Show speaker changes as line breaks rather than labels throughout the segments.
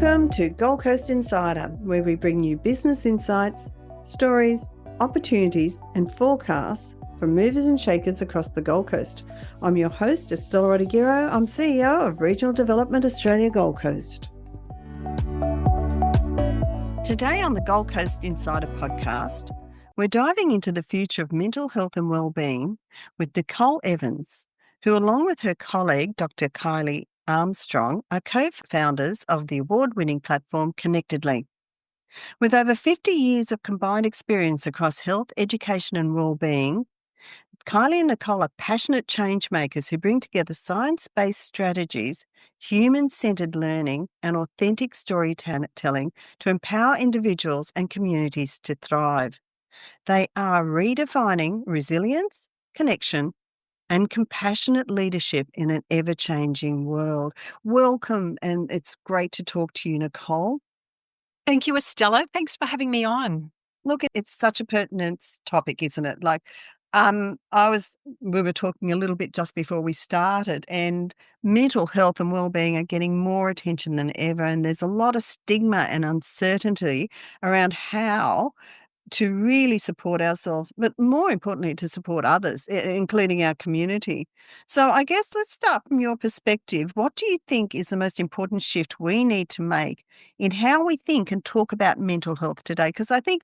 Welcome to Gold Coast Insider, where we bring you business insights, stories, opportunities, and forecasts from movers and shakers across the Gold Coast. I'm your host, Estella Rodiguero. I'm CEO of Regional Development Australia Gold Coast. Today on the Gold Coast Insider podcast, we're diving into the future of mental health and wellbeing with Nicole Evans, who, along with her colleague, Dr. Kylie Armstrong, are co-founders of the award-winning platform ConnectedLE. With over 50 years of combined experience across health, education and wellbeing, Kylie and Nicole are passionate change makers who bring together science-based strategies, human-centered learning and authentic storytelling to empower individuals and communities to thrive. They are redefining resilience, connection, and compassionate leadership in an ever-changing world. Welcome, and it's great to talk to you, Nicole.
Thank you, Estella. Thanks for having me on.
Look, it's such a pertinent topic, isn't it? We were talking a little bit just before we started, and mental health and wellbeing are getting more attention than ever, and there's a lot of stigma and uncertainty around how to really support ourselves, but more importantly, to support others, including our community. So I guess let's start from your perspective. What do you think is the most important shift we need to make in how we think and talk about mental health today? Because I think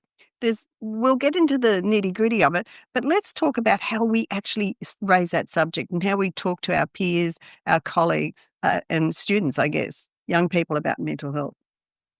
we'll get into the nitty-gritty of it, but let's talk about how we actually raise that subject and how we talk to our peers, our colleagues, and students, I guess, young people about mental health.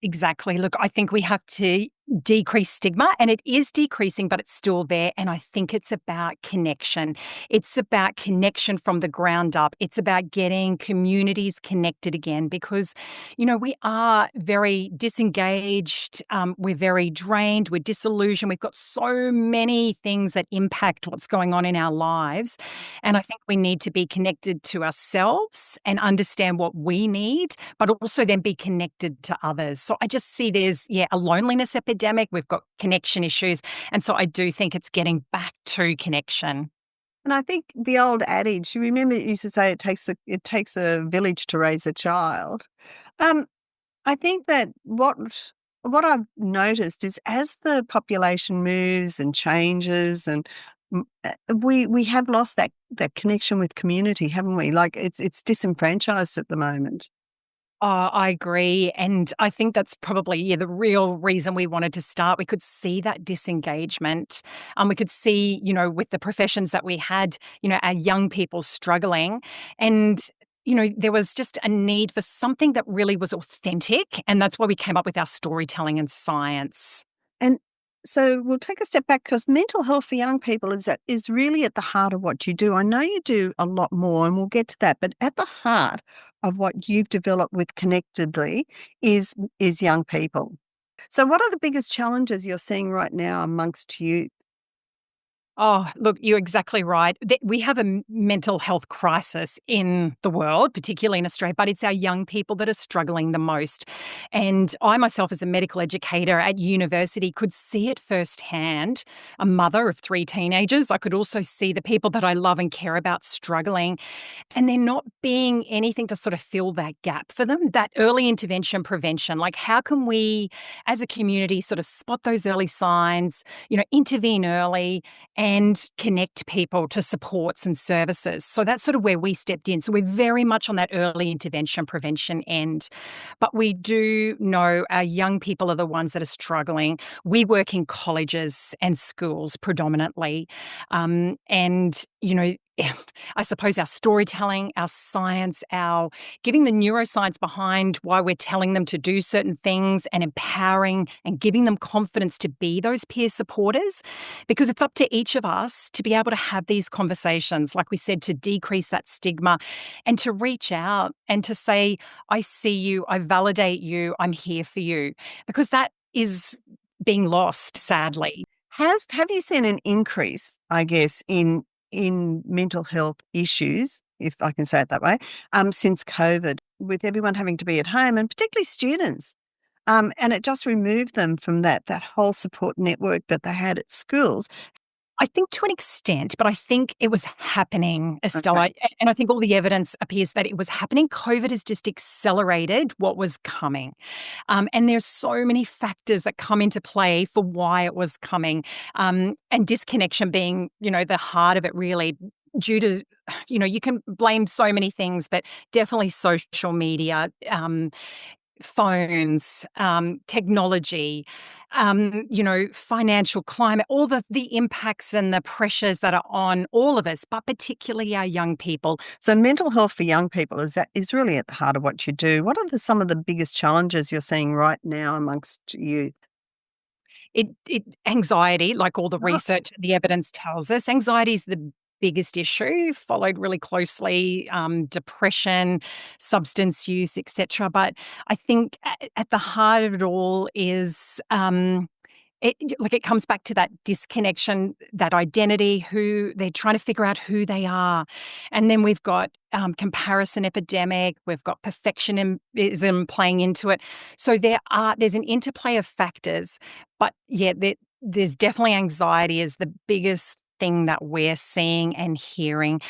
Exactly. Look, I think we have to decrease stigma, and it is decreasing, but it's still there. And I think it's about connection. It's about connection from the ground up. It's about getting communities connected again because, we are very disengaged. We're very drained. We're disillusioned. We've got so many things that impact what's going on in our lives. And I think we need to be connected to ourselves and understand what we need, but also then be connected to others. So I just see there's, a loneliness epidemic. We've got connection issues. And so I do think it's getting back to connection.
And I think the old adage, you remember it used to say it takes a village to raise a child. I think that what I've noticed is as the population moves and changes and we have lost that connection with community, haven't we? Like it's disenfranchised at the moment.
Oh, I agree. And I think that's probably, the real reason we wanted to start. We could see that disengagement. We could see, with the professions that we had, our young people struggling. And, there was just a need for something that really was authentic. And that's why we came up with our storytelling and science.
And so we'll take a step back because mental health for young people is really at the heart of what you do. I know you do a lot more and we'll get to that, but at the heart of what you've developed with ConnectedLE is young people. So what are the biggest challenges you're seeing right now amongst youth?
Oh, look, you're exactly right. We have a mental health crisis in the world, particularly in Australia, but it's our young people that are struggling the most. And I myself, as a medical educator at university, could see it firsthand. A mother of 3 teenagers, I could also see the people that I love and care about struggling. And there not being anything to sort of fill that gap for them, that early intervention prevention. Like, how can we, as a community, sort of spot those early signs, intervene early and connect people to supports and services. So that's sort of where we stepped in. So we're very much on that early intervention prevention end. But we do know our young people are the ones that are struggling. We work in colleges and schools predominantly. I suppose our storytelling, our science, our giving the neuroscience behind why we're telling them to do certain things and empowering and giving them confidence to be those peer supporters, because it's up to each of us to be able to have these conversations, like we said, to decrease that stigma and to reach out and to say, I see you, I validate you, I'm here for you, because that is being lost, sadly.
Have you seen an increase, I guess, in mental health issues, if I can say it that way, since COVID, with everyone having to be at home and particularly students? And it just removed them from that whole support network that they had at schools.
I think to an extent, but I think it was happening,
Okay.
Estella. And I think all the evidence appears that it was happening. COVID has just accelerated what was coming. And there's so many factors that come into play for why it was coming. And disconnection being, the heart of it really due to, you can blame so many things, but definitely social media, phones, technology, financial climate, all the impacts and the pressures that are on all of us, but particularly our young people.
So mental health for young people is really at the heart of what you do. What are some of the biggest challenges you're seeing right now amongst youth?
Anxiety, like all the
Oh,
research, the evidence tells us, anxiety is the biggest issue, followed really closely, depression, substance use, etc. But I think at the heart of it all is it comes back to that disconnection, that identity, who they're trying to figure out who they are. And then we've got comparison epidemic, we've got perfectionism playing into it. So there's an interplay of factors, but yeah, there's definitely anxiety is the biggest thing that we're seeing and hearing.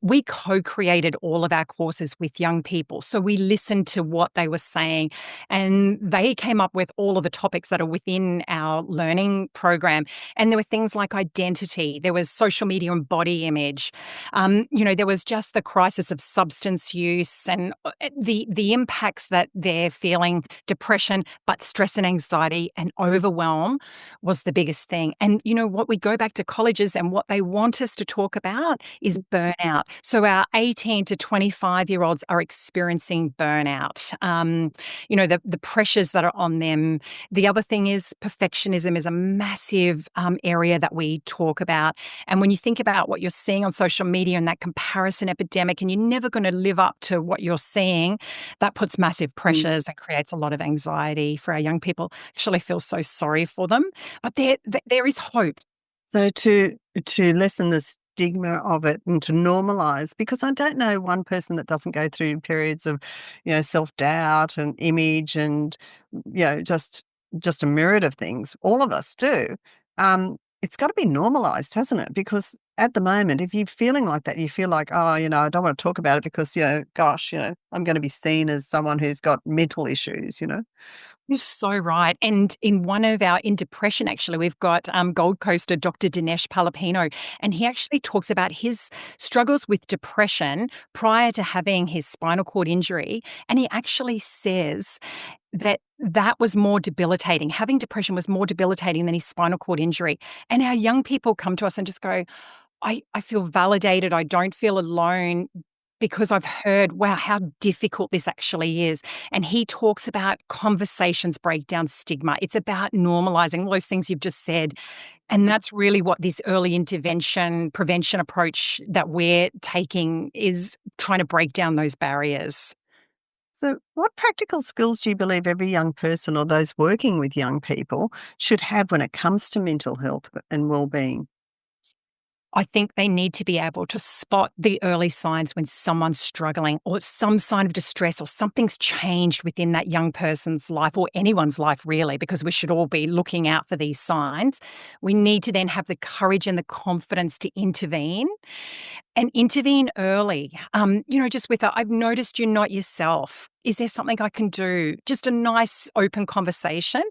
We co-created all of our courses with young people. So we listened to what they were saying and they came up with all of the topics that are within our learning program. And there were things like identity, there was social media and body image. There was just the crisis of substance use and the impacts that they're feeling, depression, but stress and anxiety and overwhelm was the biggest thing. And what we go back to colleges and what they want us to talk about is burnout. So our 18 to 25-year-olds are experiencing burnout. The pressures that are on them. The other thing is perfectionism is a massive area that we talk about. And when you think about what you're seeing on social media and that comparison epidemic, and you're never going to live up to what you're seeing, that puts massive
mm.
pressures and creates a lot of anxiety for our young people. Actually feel so sorry for them. But there is hope.
So to lessen the stigma of it and to normalize, because I don't know one person that doesn't go through periods of, self-doubt and image and, just a myriad of things. All of us do. It's got to be normalized, hasn't it? Because at the moment, if you're feeling like that, you feel like, oh, I don't want to talk about it because, gosh, I'm going to be seen as someone who's got mental issues.
You're so right. And in depression, actually, we've got Gold Coaster Dr. Dinesh Palapino, and he actually talks about his struggles with depression prior to having his spinal cord injury. And he actually says that was more debilitating. Having depression was more debilitating than his spinal cord injury. And our young people come to us and just go, I feel validated. I don't feel alone because I've heard, wow, how difficult this actually is. And he talks about conversations break down stigma. It's about normalizing those things you've just said. And that's really what this early intervention, prevention approach that we're taking is trying to break down those barriers.
So, what practical skills do you believe every young person or those working with young people should have when it comes to mental health and well-being?
I think they need to be able to spot the early signs when someone's struggling or some sign of distress or something's changed within that young person's life or anyone's life, really, because we should all be looking out for these signs. We need to then have the courage and the confidence to intervene and intervene early. Just with I've noticed you're not yourself. Is there something I can do? Just a nice open conversation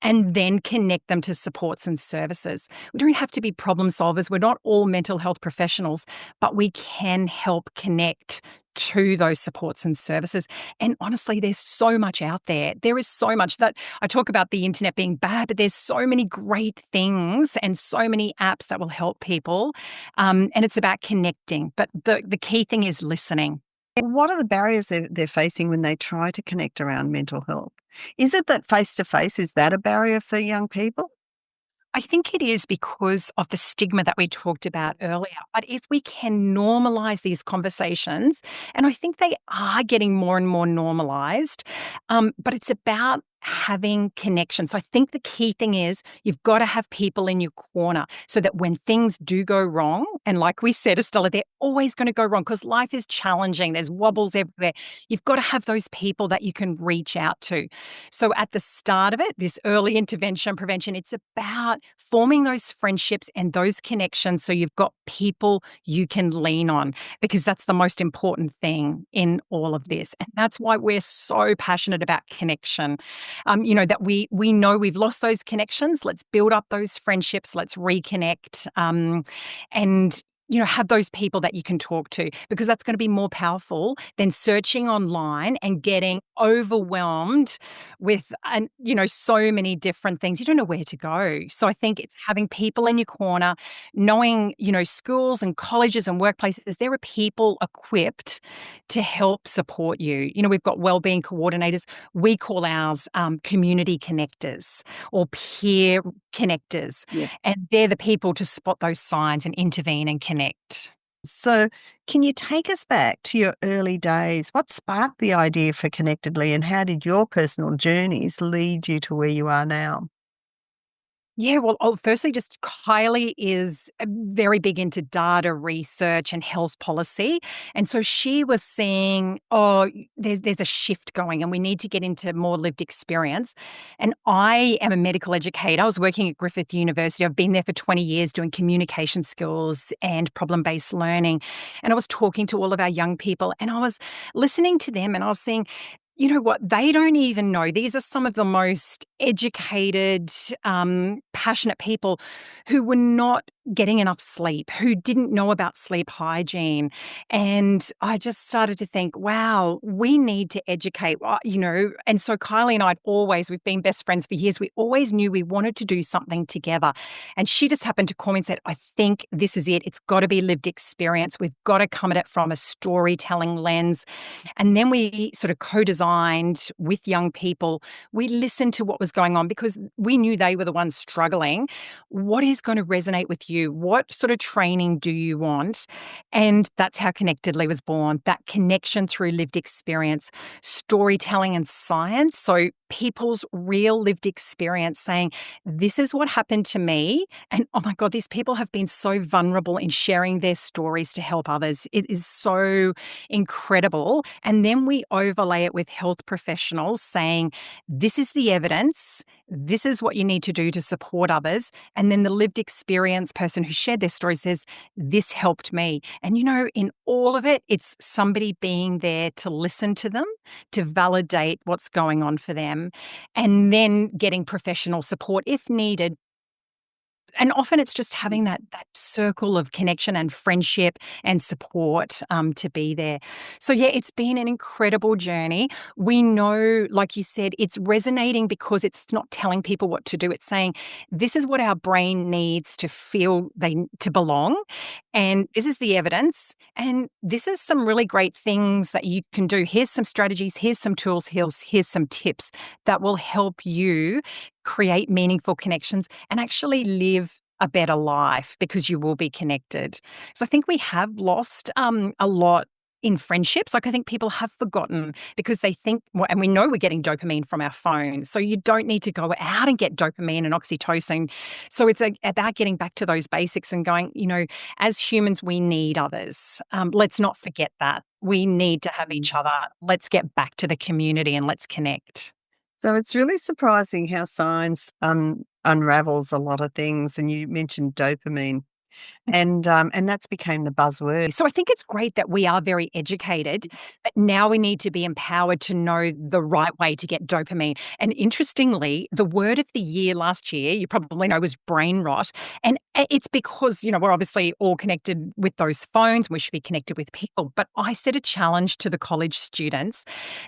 and then connect them to supports and services. We don't have to be problem solvers. We're not all mental health professionals, but we can help connect to those supports and services. And honestly, there's so much out there. There is so much that I talk about the internet being bad, but there's so many great things and so many apps that will help people. And it's about connecting. But the key thing is listening.
What are the barriers they're facing when they try to connect around mental health? Is it that face-to-face, is that a barrier for young people?
I think it is because of the stigma that we talked about earlier. But if we can normalize these conversations, and I think they are getting more and more normalized, but it's about having connection. So I think the key thing is you've got to have people in your corner so that when things do go wrong, and like we said, Estella, they're always going to go wrong because life is challenging. There's wobbles everywhere. You've got to have those people that you can reach out to. So at the start of it, this early intervention prevention, it's about forming those friendships and those connections so you've got people you can lean on, because that's the most important thing in all of this. And that's why we're so passionate about connection. That we know we've lost those connections. Let's build up those friendships. Let's reconnect, and have those people that you can talk to, because that's going to be more powerful than searching online and getting overwhelmed with, so many different things. You don't know where to go. So I think it's having people in your corner, knowing, schools and colleges and workplaces, there are people equipped to help support you. We've got wellbeing coordinators. We call ours community connectors or peer connectors.
Yeah.
And they're the people to spot those signs and intervene and connect.
So, can you take us back to your early days? What sparked the idea for ConnectedLE, and how did your personal journeys lead you to where you are now?
Yeah, well, firstly, just Kylie is very big into data research and health policy. And so she was seeing, there's a shift going and we need to get into more lived experience. And I am a medical educator. I was working at Griffith University. I've been there for 20 years doing communication skills and problem-based learning. And I was talking to all of our young people and I was listening to them and I was saying, you know what? They don't even know. These are some of the most educated, passionate people who were not getting enough sleep, who didn't know about sleep hygiene. And I just started to think, wow, we need to educate, And so Kylie and we've been best friends for years. We always knew we wanted to do something together. And she just happened to call me and said, I think this is it. It's got to be lived experience. We've got to come at it from a storytelling lens. And then we sort of co-designed with young people. We listened to what was going on because we knew they were the ones struggling. What is going to resonate with you? What sort of training do you want? And that's how ConnectedLE was born, that connection through lived experience, storytelling and science. So people's real lived experience saying, this is what happened to me. And oh my God, these people have been so vulnerable in sharing their stories to help others. It is so incredible. And then we overlay it with health professionals saying, this is the evidence, this is what you need to do to support others. And then the lived experience person who shared their story says, this helped me. And in all of it, it's somebody being there to listen to them, to validate what's going on for them, and then getting professional support if needed. And often it's just having that circle of connection and friendship and support to be there. So yeah, it's been an incredible journey. We know, like you said, it's resonating because it's not telling people what to do. It's saying, this is what our brain needs to feel to belong. And this is the evidence. And this is some really great things that you can do. Here's some strategies. Here's some tools. Here's some tips that will help you create meaningful connections and actually live a better life because you will be connected. So I think we have lost a lot in friendships. Like I think people have forgotten because they think, and we know we're getting dopamine from our phones. So you don't need to go out and get dopamine and oxytocin. So it's about getting back to those basics and going, as humans, we need others. Let's not forget that. We need to have each other. Let's get back to the community and let's connect.
So it's really surprising how science unravels a lot of things. And you mentioned dopamine, and that's became the buzzword.
So I think it's great that we are very educated, but now we need to be empowered to know the right way to get dopamine. And interestingly, the word of the year last year, you probably know, was brain rot. And it's because, we're obviously all connected with those phones. We should be connected with people. But I set a challenge to the college students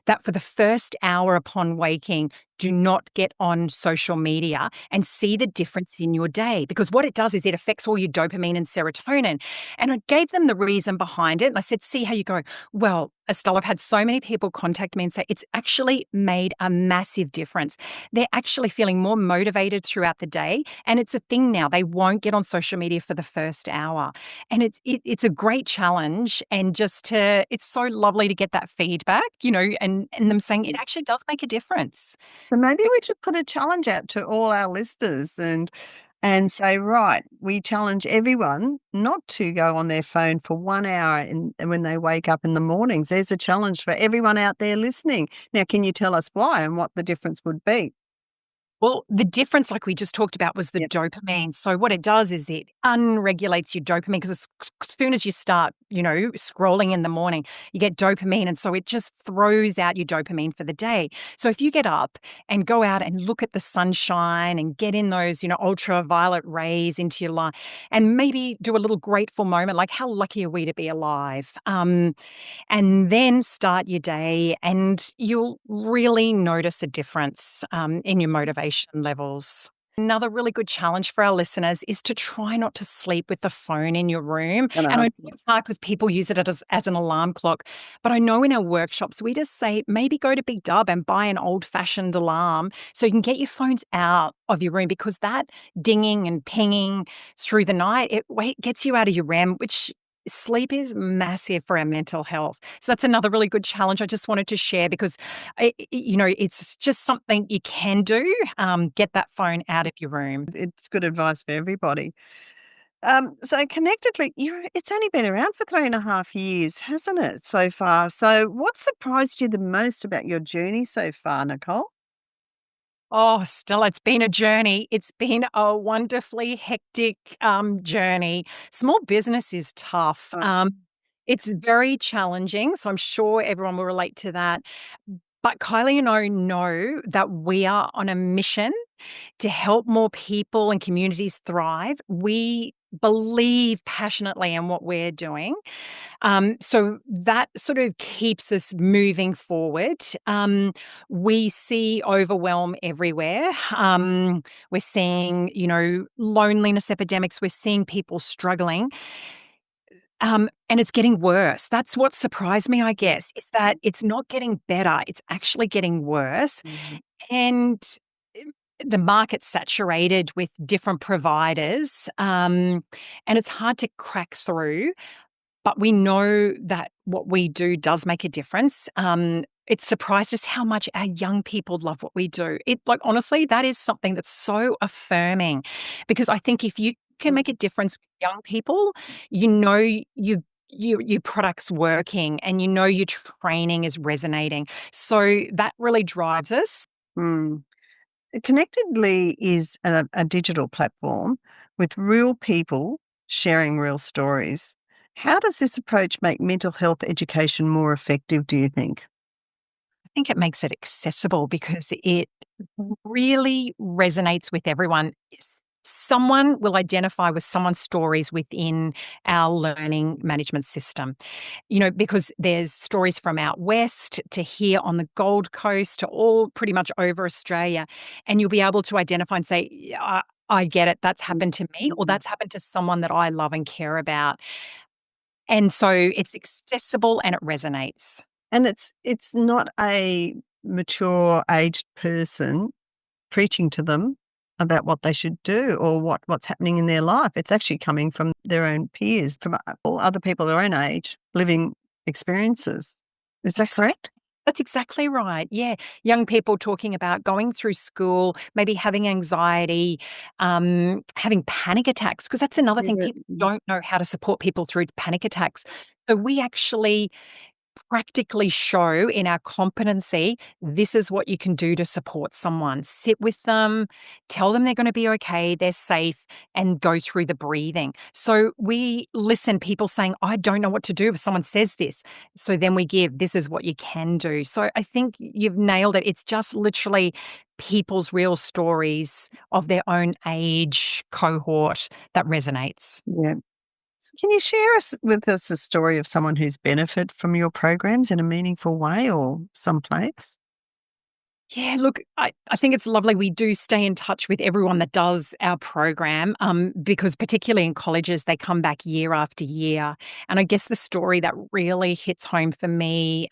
that for the first hour upon waking, do not get on social media and see the difference in your day, because what it does is it affects all your dopamine and serotonin. And I gave them the reason behind it. And I said, see how you go. Well, Estelle, I've had so many people contact me and say it's actually made a massive difference. They're actually feeling more motivated throughout the day. And it's a thing now. They won't get on social media for the first hour. And it's a great challenge. And it's so lovely to get that feedback, and them saying it actually does make a difference.
So maybe we should put a challenge out to all our listeners and and say, right, we challenge everyone not to go on their phone for 1 hour when they wake up in the mornings. There's a challenge for everyone out there listening. Now, can you tell us why and what the difference would be?
Well, the difference, like we just talked about, was the
Yep.
dopamine. So what it does is it unregulates your dopamine because as soon as you start, scrolling in the morning, you get dopamine. And so it just throws out your dopamine for the day. So if you get up and go out and look at the sunshine and get in those, ultraviolet rays into your life and maybe do a little grateful moment, like how lucky are we to be alive? And then start your day, and you'll really notice a difference in your motivation levels. Another really good challenge for our listeners is to try not to sleep with the phone in your room.
I
And I
know.
know it's hard because people use it as an alarm clock. But I know in our workshops, we just say maybe go to Big Dub and buy an old fashioned alarm so you can get your phones out of your room, because that dinging and pinging through the night, it gets you out of your REM, which sleep is massive for our mental health. So that's another really good challenge I just wanted to share, because it's just something you can do. Get that phone out of your room.
It's good advice for everybody. So Connectedly, it's only been around for 3.5 years, hasn't it, so far? So what surprised you the most about your journey so far, Nicole?
Oh, Stella, it's been a journey. It's been a wonderfully hectic journey. Small business is tough.
Right.
It's very challenging. So I'm sure everyone will relate to that. But Kylie and I know that we are on a mission to help more people and communities thrive. We believe passionately in what we're doing. So that sort of keeps us moving forward. We see overwhelm everywhere. We're seeing, loneliness epidemics. We're seeing people struggling. And it's getting worse. That's what surprised me, I guess, is that it's not getting better. It's actually getting worse.
Mhm.
And eh, the market's saturated with different providers, and it's hard to crack through. But we know that what we do does make a difference. It's surprised us how much our young people love what we do. Honestly, that is something that's so affirming, because I think if you can make a difference with young people, you know your product's working, and your training is resonating. So that really drives us.
Mm. ConnectedLE is a digital platform with real people sharing real stories. How does this approach make mental health education more effective, do you think?
I think it makes it accessible because it really resonates with everyone. Someone will identify with someone's stories within our learning management system, because there's stories from out west to here on the Gold Coast to all pretty much over Australia. And you'll be able to identify and say, "Yeah, I get it. That's happened to me, or
Mhm.
that's happened to someone that I love and care about." And so it's accessible and it resonates.
And it's not a mature aged person preaching to them about what they should do or what's happening in their life. It's actually coming from their own peers, from all other people their own age, living experiences. Is that correct?
That's exactly right. Yeah. Young people talking about going through school, maybe having anxiety, having panic attacks, because that's another thing.
Yeah.
People don't know how to support people through panic attacks. So we actually practically show in our competency, this is what you can do to support someone. Sit with them, tell them they're going to be okay, they're safe, and go through the breathing. So we listen, people saying, I don't know what to do if someone says this. So then we give, this is what you can do. So I think you've nailed it. It's just literally people's real stories of their own age cohort that resonates.
Yeah. Can you share with us a story of someone who's benefited from your programs in a meaningful way or someplace?
Yeah, look, I think it's lovely. We do stay in touch with everyone that does our program, because particularly in colleges, they come back year after year. And I guess the story that really hits home for me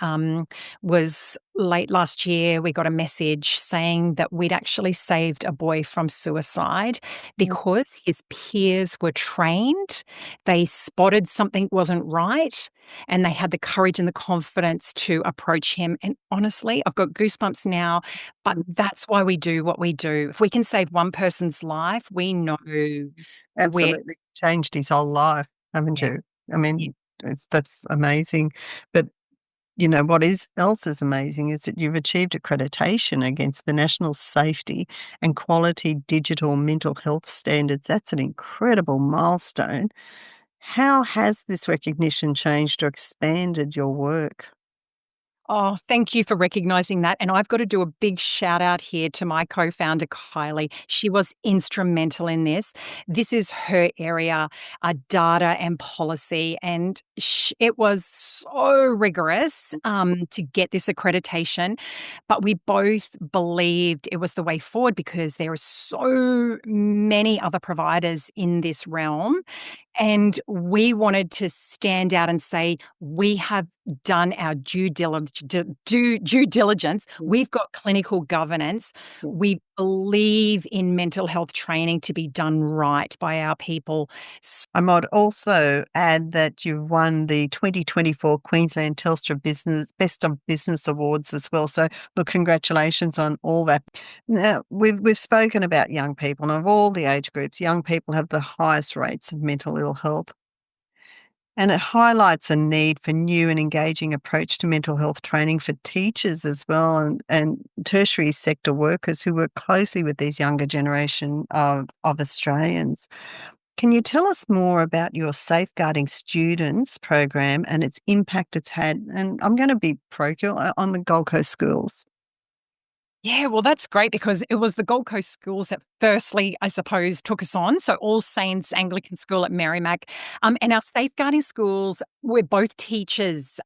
was late last year. We got a message saying that we'd actually saved a boy from suicide
Mm.
because his peers were trained. They spotted something wasn't right. and they had the courage and the confidence to approach him. And honestly, I've got goosebumps now, but that's why we do what we do. If we can save one person's life, we know we're,
Absolutely changed his whole life, haven't
yeah,
you? I
yeah.
mean, that's amazing. But, you know, what is else is amazing is that you've achieved accreditation against the National Safety and Quality Digital Mental Health Standards. That's an incredible milestone. How has this recognition changed or expanded your work?
Oh, thank you for recognizing that. And I've got to do a big shout out here to my co founder, Kylie. She was instrumental in this. This is her area, data and policy. And it was so rigorous to get this accreditation. But we both believed it was the way forward because there are so many other providers in this realm. And we wanted to stand out and say, we have done our due diligence.
Mm.
We've got clinical governance.
Yeah.
We believe in mental health training to be done right by our people.
I might also add that you've won the 2024 Queensland Telstra Business Best of Business Awards as well. So, look, congratulations on all that. Now, we've spoken about young people, and of all the age groups, young people have the highest rates of mental ill health. And it highlights a need for new and engaging approach to mental health training for teachers as well, and tertiary sector workers who work closely with these younger generation of Australians. Can you tell us more about your Safeguarding Students program and its impact it's had? And I'm going to be parochial on the Gold Coast schools.
Yeah, well, that's great because it was the Gold Coast schools that firstly, I suppose, took us on. So All Saints Anglican School at Merrimack. And our safeguarding schools, we're both teachers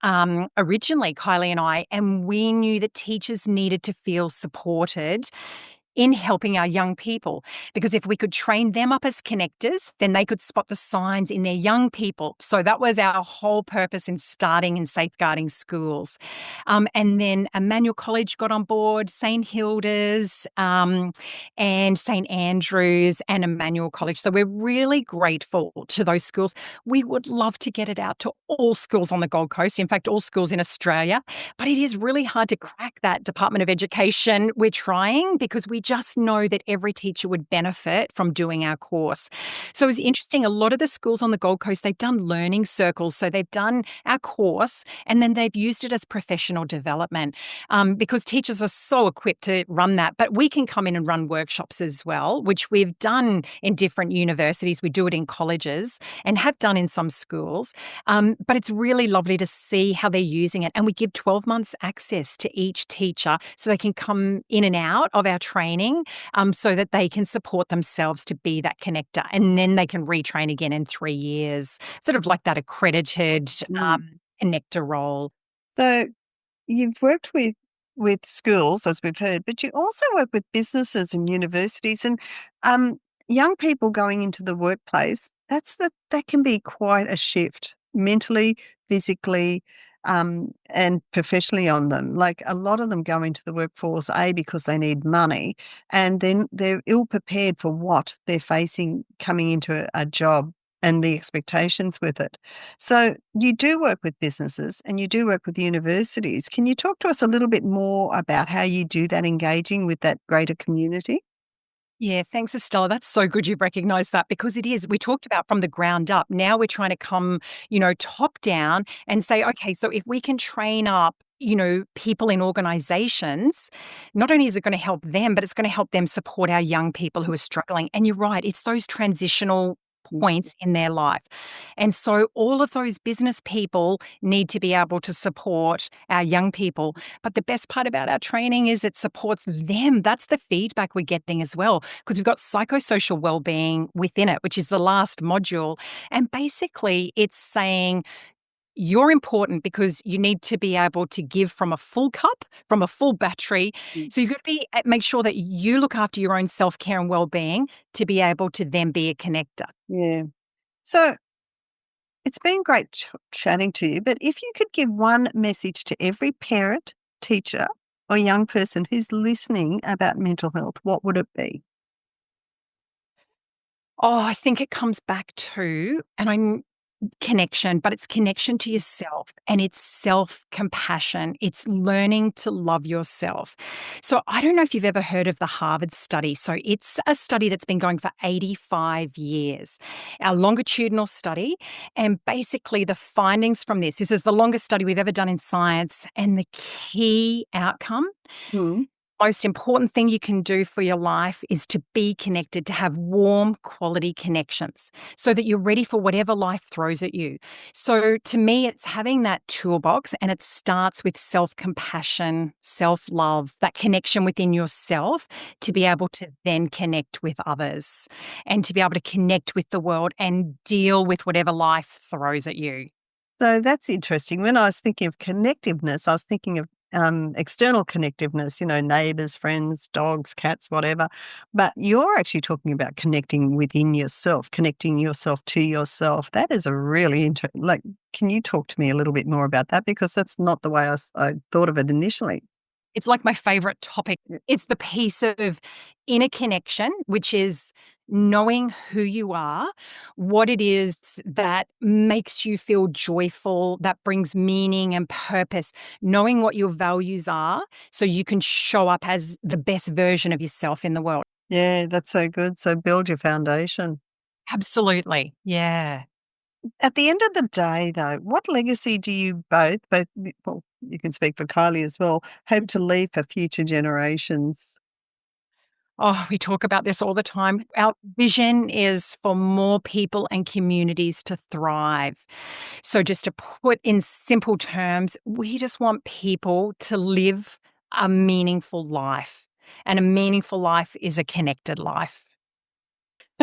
originally, Kylie and I, and we knew that teachers needed to feel supported in helping our young people. Because if we could train them up as connectors, then they could spot the signs in their young people. So that was our whole purpose in starting and safeguarding schools. And then Emmanuel College got on board, St. Hilda's and St. Andrews and Emmanuel College. So we're really grateful to those schools. We would love to get it out to all schools on the Gold Coast, in fact, all schools in Australia. But it is really hard to crack that Department of Education. We're trying because we just know that every teacher would benefit from doing our course. So it's interesting. A lot of the schools on the Gold Coast, they've done learning circles. So they've done our course and then they've used it as professional development because teachers are so equipped to run that. But we can come in and run workshops as well, which we've done in different universities. We do it in colleges and have done in some schools. But it's really lovely to see how they're using it. And we give 12 months access to each teacher so they can come in and out of our training so that they can support themselves to be that connector. And then they can retrain again in 3 years, sort of like that accredited
Mm.
connector role.
So you've worked with schools, as we've heard, but you also work with businesses and universities and um, young people going into the workplace. That can be quite a shift mentally, physically, and professionally on them. Like a lot of them go into the workforce because they need money, and then they're ill prepared for what they're facing coming into a job and the expectations with it. So you do work with businesses and you do work with universities. Can you talk to us a little bit more about how you do that engaging with that greater community?
Yeah, thanks, Estella. That's so good you've recognized that because it is. We talked about from the ground up. Now we're trying to come, top down and say, okay, so if we can train up, people in organizations, not only is it going to help them, but it's going to help them support our young people who are struggling. And you're right, it's those transitional points in their life. And so all of those business people need to be able to support our young people. But the best part about our training is it supports them. That's the feedback we're getting as well, because we've got psychosocial well-being within it, which is the last module. And basically it's saying, you're important because you need to be able to give from a full cup, from a full battery.
Mm.
So you've got to make sure that you look after your own self-care and well-being to be able to then be a connector.
Yeah. So it's been great chatting to you, but if you could give one message to every parent, teacher, or young person who's listening about mental health, what would it be?
Oh, I think it comes back to, and connection, but it's connection to yourself and it's self-compassion. It's learning to love yourself. So I don't know if you've ever heard of the Harvard study. So it's a study that's been going for 85 years, our longitudinal study. And basically the findings from this is the longest study we've ever done in science. And the key outcome,
Mm.
most important thing you can do for your life is to be connected, to have warm, quality connections so that you're ready for whatever life throws at you. So to me, it's having that toolbox, and it starts with self-compassion, self-love, that connection within yourself to be able to then connect with others and to be able to connect with the world and deal with whatever life throws at you.
So that's interesting. When I was thinking of connectiveness, I was thinking of external connectiveness, neighbors, friends, dogs, cats, whatever. But you're actually talking about connecting within yourself, connecting yourself to yourself. That is a really like, can you talk to me a little bit more about that? Because that's not the way I thought of it initially.
It's like my favorite topic.
Yeah.
It's the piece of inner connection, which is knowing who you are, what it is that makes you feel joyful, that brings meaning and purpose, knowing what your values are so you can show up as the best version of yourself in the world.
Yeah, that's so good. So build your foundation.
Absolutely. Yeah.
At the end of the day, though, what legacy do you both, well, you can speak for Kylie as well, hope to leave for future generations?
Oh, we talk about this all the time. Our vision is for more people and communities to thrive. So, just to put in simple terms, we just want people to live a meaningful life. And a meaningful life is a connected life.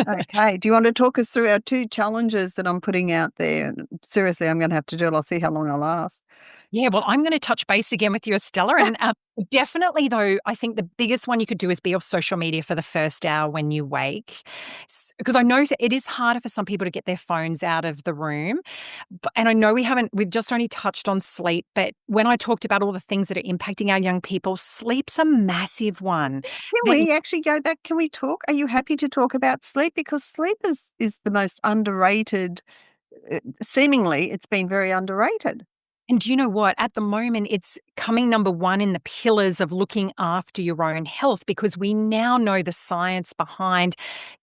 Okay. Do you want to talk us through our two challenges that I'm putting out there? And seriously, I'm going to have to do it. I'll see how long I last.
Yeah, well, I'm going to touch base again with you, Estella. And definitely, though, I think the biggest one you could do is be off social media for the first hour when you wake. Because I know it is harder for some people to get their phones out of the room. And I know we've just only touched on sleep. But when I talked about all the things that are impacting our young people, sleep's a massive one.
Can
That
we actually go back? Can we talk? Are you happy to talk about sleep? Because sleep is the most underrated. Seemingly, it's been very underrated.
And do you know what? At the moment, it's coming number one in the pillars of looking after your own health because we now know the science behind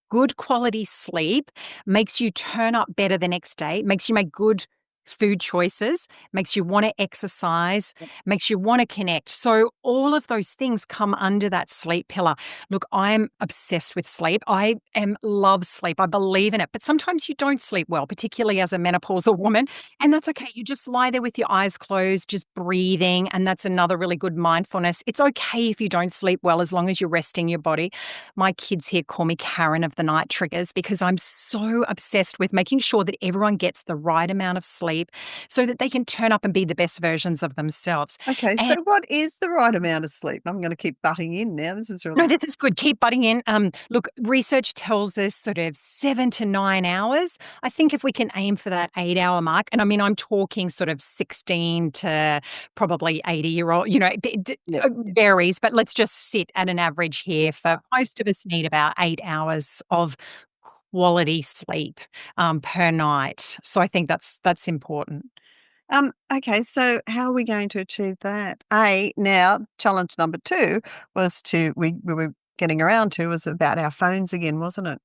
good quality sleep makes you turn up better the next day, makes you make good food choices, makes you want to exercise, makes you want to connect. So all of those things come under that sleep pillar. Look, I'm obsessed with sleep. Love sleep. I believe in it. But sometimes you don't sleep well, particularly as a menopausal woman. And that's okay. You just lie there with your eyes closed, just breathing. And that's another really good mindfulness. It's okay if you don't sleep well as long as you're resting your body. My kids here call me Karen of the night triggers because I'm so obsessed with making sure that everyone gets the right amount of sleep so that they can turn up and be the best versions of themselves.
Okay.
And
So, what is the right amount of sleep? I'm going to keep butting in now. This is
no,
really
this is good. Keep butting in. Look, research tells us sort of 7 to 9 hours. I think if we can aim for that 8 hour mark, and I mean, I'm talking sort of 16 to probably 80-year-old,
yeah.
varies, but let's just sit at an average here for most of us need about 8 hours of quality sleep per night. So I think that's important.
Okay, so how are we going to achieve that? Now challenge number two was we were getting around to was about our phones again, wasn't it?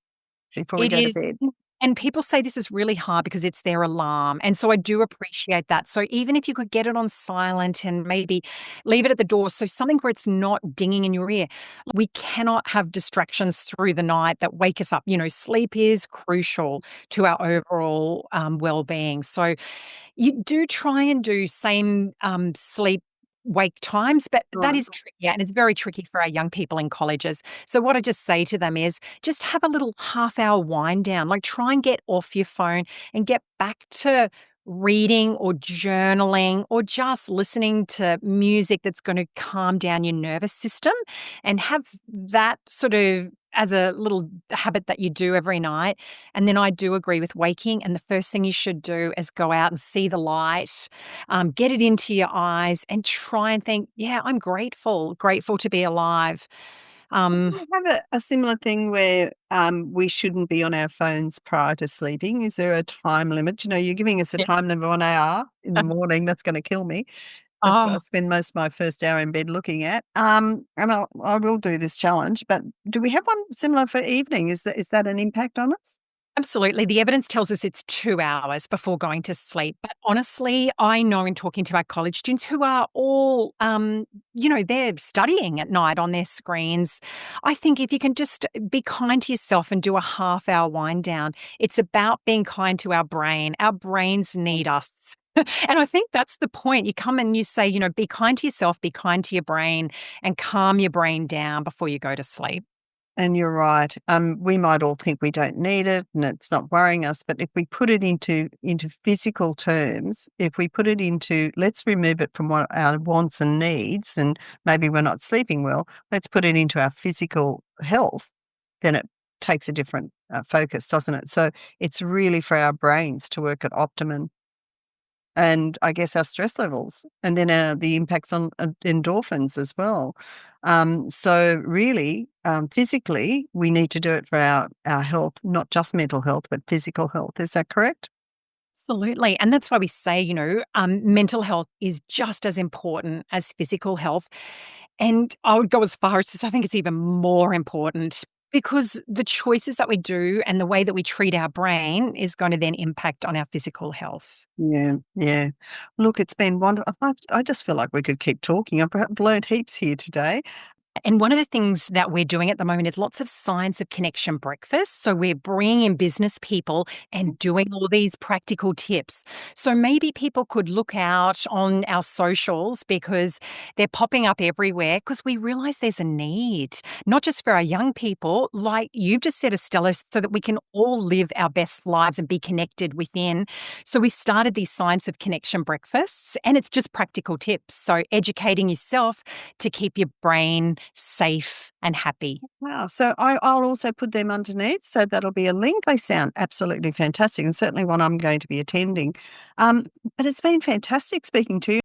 Before we
It
go to
is.
bed.
And people say this is really hard because it's their alarm. And so I do appreciate that. So even if you could get it on silent and maybe leave it at the door, so something where it's not dinging in your ear, we cannot have distractions through the night that wake us up. Sleep is crucial to our overall well-being. So you do try and do same sleep wake times, but that
Right.
is tricky. Yeah, and it's very tricky for our young people in colleges. So what I just say to them is just have a little half-hour wind down, like try and get off your phone and get back to reading or journaling or just listening to music that's going to calm down your nervous system and have that sort of as a little habit that you do every night. And then I do agree with waking. And the first thing you should do is go out and see the light, get it into your eyes and try and think, yeah, I'm grateful to be alive. Um,
We have a similar thing where we shouldn't be on our phones prior to sleeping. Is there a time limit? You're giving us a
yeah.
time limit, 1 hour in the morning. That's going to kill me. That's what I
Oh,
spend most of my first hour in bed looking at. And I will do this challenge, but do we have one similar for evening? Is that an impact on us?
absolutely. The evidence tells us it's 2 hours before going to sleep. But honestly, I know in talking to our college students who are all, they're studying at night on their screens. I think if you can just be kind to yourself and do a half-hour wind down, it's about being kind to our brain. Our brains need us. And I think that's the point. You come and you say, be kind to yourself, be kind to your brain, and calm your brain down before you go to sleep.
And you're right. We might all think we don't need it and it's not worrying us, but if we put it into physical terms, if we put it into let's remove it from what our wants and needs, and maybe we're not sleeping well, let's put it into our physical health, then it takes a different focus, doesn't it? So it's really for our brains to work at optimum, and I guess our stress levels, and then the impacts on endorphins as well. So really, physically, we need to do it for our health, not just mental health, but physical health. Is that correct?
Absolutely. And that's why we say, mental health is just as important as physical health. And I would go as far as to say I think it's even more important because the choices that we do and the way that we treat our brain is going to then impact on our physical health.
Yeah, yeah. Look, it's been wonderful. I just feel like we could keep talking. I've learned heaps here today.
And one of the things that we're doing at the moment is lots of science of connection breakfast. So we're bringing in business people and doing all these practical tips. So maybe people could look out on our socials because they're popping up everywhere because we realize there's a need, not just for our young people, like you've just said, Estella, so that we can all live our best lives and be connected within. So we started these science of connection breakfasts and it's just practical tips. So educating yourself to keep your brain safe and happy.
Wow. So I'll also put them underneath. So that'll be a link. They sound absolutely fantastic and certainly one I'm going to be attending. But it's been fantastic speaking to you.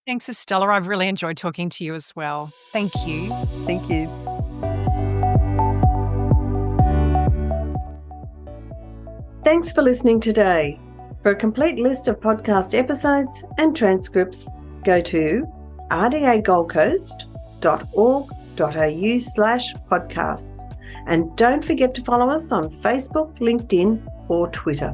Thanks, Estella. I've really enjoyed talking to you as well. Thank you.
Thank you. Thanks for listening today. For a complete list of podcast episodes and transcripts, go to rdagoldcoast.org.au/podcasts. And don't forget to follow us on Facebook, LinkedIn, or Twitter.